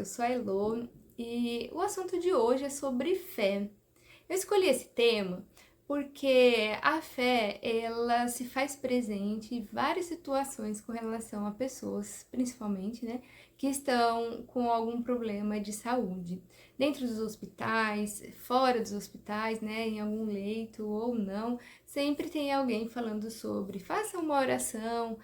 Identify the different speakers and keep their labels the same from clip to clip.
Speaker 1: sou a Elô e o assunto de hoje é sobre fé. Eu escolhi esse tema porque a fé, ela se faz presente em várias situações com relação a pessoas, principalmente, né, que estão com algum problema de saúde. Dentro dos hospitais, fora dos hospitais, né, em algum leito ou não, sempre tem alguém falando sobre faça uma oração,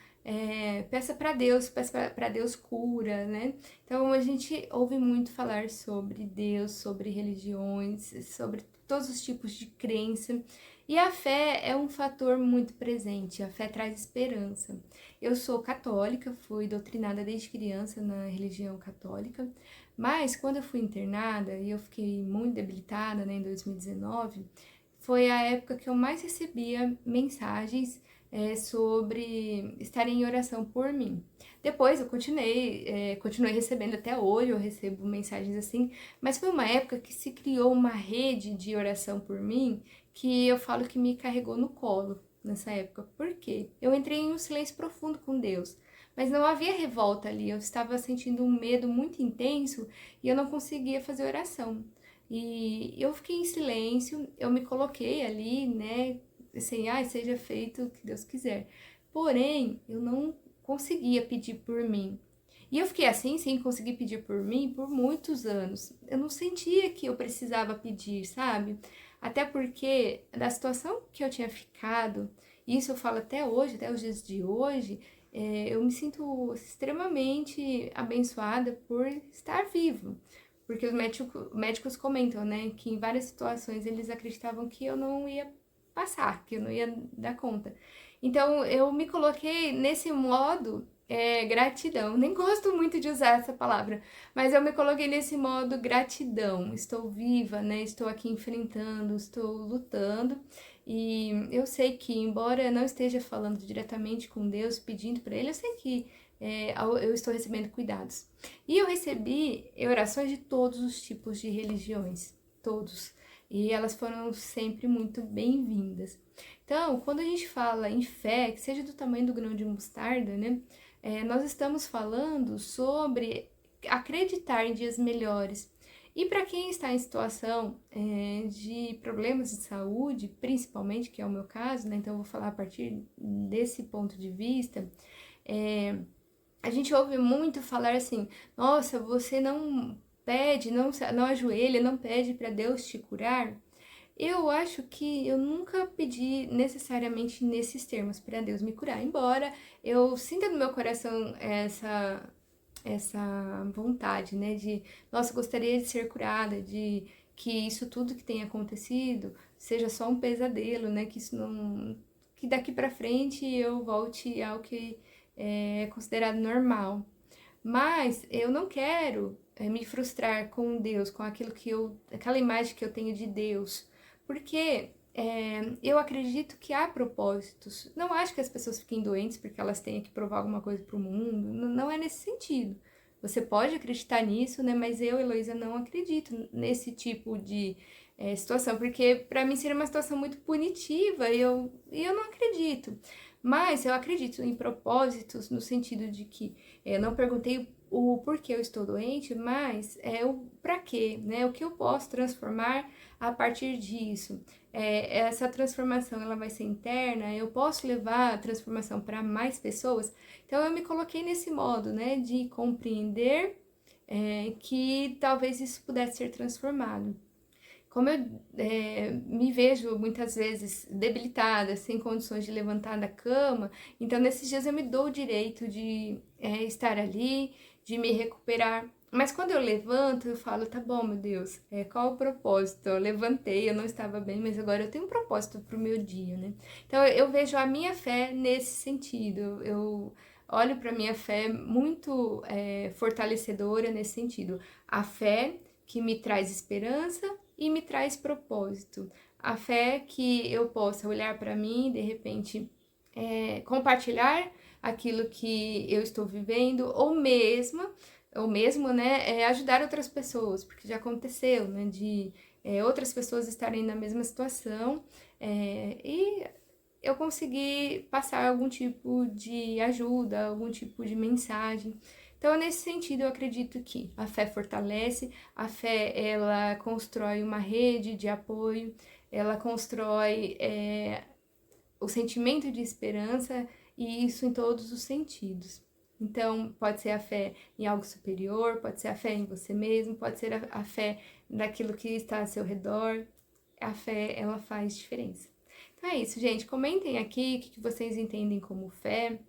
Speaker 1: peça para Deus cura, né? Então a gente ouve muito falar sobre Deus, sobre religiões, sobre todos os tipos de crença. E a fé é um fator muito presente, a fé traz esperança. Eu sou católica, fui doutrinada desde criança na religião católica, mas quando eu fui internada e eu fiquei muito debilitada, né, em 2019, foi a época que eu mais recebia mensagens sobre estar em oração por mim. Depois eu continuei recebendo até hoje, eu recebo mensagens assim, mas foi uma época que se criou uma rede de oração por mim que eu falo que me carregou no colo nessa época. Por quê? Eu entrei em um silêncio profundo com Deus, mas não havia revolta ali, eu estava sentindo um medo muito intenso e eu não conseguia fazer oração. E eu fiquei em silêncio, eu me coloquei ali, né, assim, seja feito o que Deus quiser. Porém, eu não conseguia pedir por mim. E eu fiquei assim, sem conseguir pedir por mim, por muitos anos. Eu não sentia que eu precisava pedir, sabe? Até porque, da situação que eu tinha ficado, e isso eu falo até hoje, até os dias de hoje, eu me sinto extremamente abençoada por estar vivo. Porque os médicos comentam, né, que em várias situações eles acreditavam que eu não ia passar, que eu não ia dar conta. Então eu me coloquei nesse modo gratidão. Nem gosto muito de usar essa palavra, mas eu me coloquei nesse modo gratidão. Estou viva, né? Estou aqui enfrentando, estou lutando. E eu sei que, embora eu não esteja falando diretamente com Deus, pedindo para Ele, eu sei que eu estou recebendo cuidados. E eu recebi orações de todos os tipos de religiões, todos. E elas foram sempre muito bem-vindas. Então, quando a gente fala em fé, que seja do tamanho do grão de mostarda, né? Nós estamos falando sobre acreditar em dias melhores. E para quem está em situação de problemas de saúde, principalmente, que é o meu caso, né? Então eu vou falar a partir desse ponto de vista, a gente ouve muito falar assim, nossa, você não pede, não ajoelha, não pede para Deus te curar. Eu acho que eu nunca pedi necessariamente nesses termos para Deus me curar, embora eu sinta no meu coração essa vontade, né, de, nossa, gostaria de ser curada, de que isso tudo que tem acontecido seja só um pesadelo, né, que isso não, que daqui para frente eu volte ao que é considerado normal. Mas eu não quero me frustrar com Deus, com aquela imagem que eu tenho de Deus, porque eu acredito que há propósitos. Não acho que as pessoas fiquem doentes porque elas tenham que provar alguma coisa para o mundo. Não é nesse sentido. Você pode acreditar nisso, né? Mas eu, Heloísa, não acredito nesse tipo de situação, porque para mim seria uma situação muito punitiva e eu não acredito. Mas eu acredito em propósitos no sentido de que eu não perguntei o porquê eu estou doente, mas o para quê, né? O que eu posso transformar a partir disso. Essa transformação ela vai ser interna, eu posso levar a transformação para mais pessoas. Então eu me coloquei nesse modo, né, de compreender que talvez isso pudesse ser transformado. Como eu me vejo muitas vezes debilitada, sem condições de levantar da cama, então nesses dias eu me dou o direito de estar ali, de me recuperar. Mas quando eu levanto, eu falo, tá bom, meu Deus, qual o propósito? Eu levantei, eu não estava bem, mas agora eu tenho um propósito pro meu dia, né? Então eu vejo a minha fé nesse sentido. Eu olho para minha fé muito fortalecedora nesse sentido. A fé que me traz esperança e me traz propósito. A fé que eu possa olhar para mim, de repente, compartilhar aquilo que eu estou vivendo, ou mesmo, né, ajudar outras pessoas, porque já aconteceu, né, de outras pessoas estarem na mesma situação e eu consegui passar algum tipo de ajuda, algum tipo de mensagem. Então, nesse sentido, eu acredito que a fé fortalece, a fé, ela constrói uma rede de apoio, ela constrói o sentimento de esperança, e isso em todos os sentidos. Então, pode ser a fé em algo superior, pode ser a fé em você mesmo, pode ser a fé naquilo que está ao seu redor. A fé, ela faz diferença. Então é isso, gente. Comentem aqui o que vocês entendem como fé.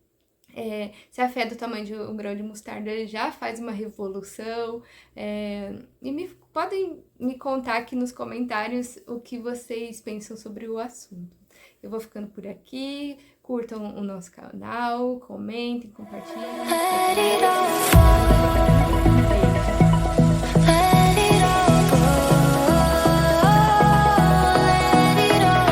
Speaker 1: Se a fé é do tamanho de um grão de mostarda já faz uma revolução. E podem me contar aqui nos comentários o que vocês pensam sobre o assunto. Eu vou ficando por aqui. Curtam o nosso canal, comentem, compartilhem.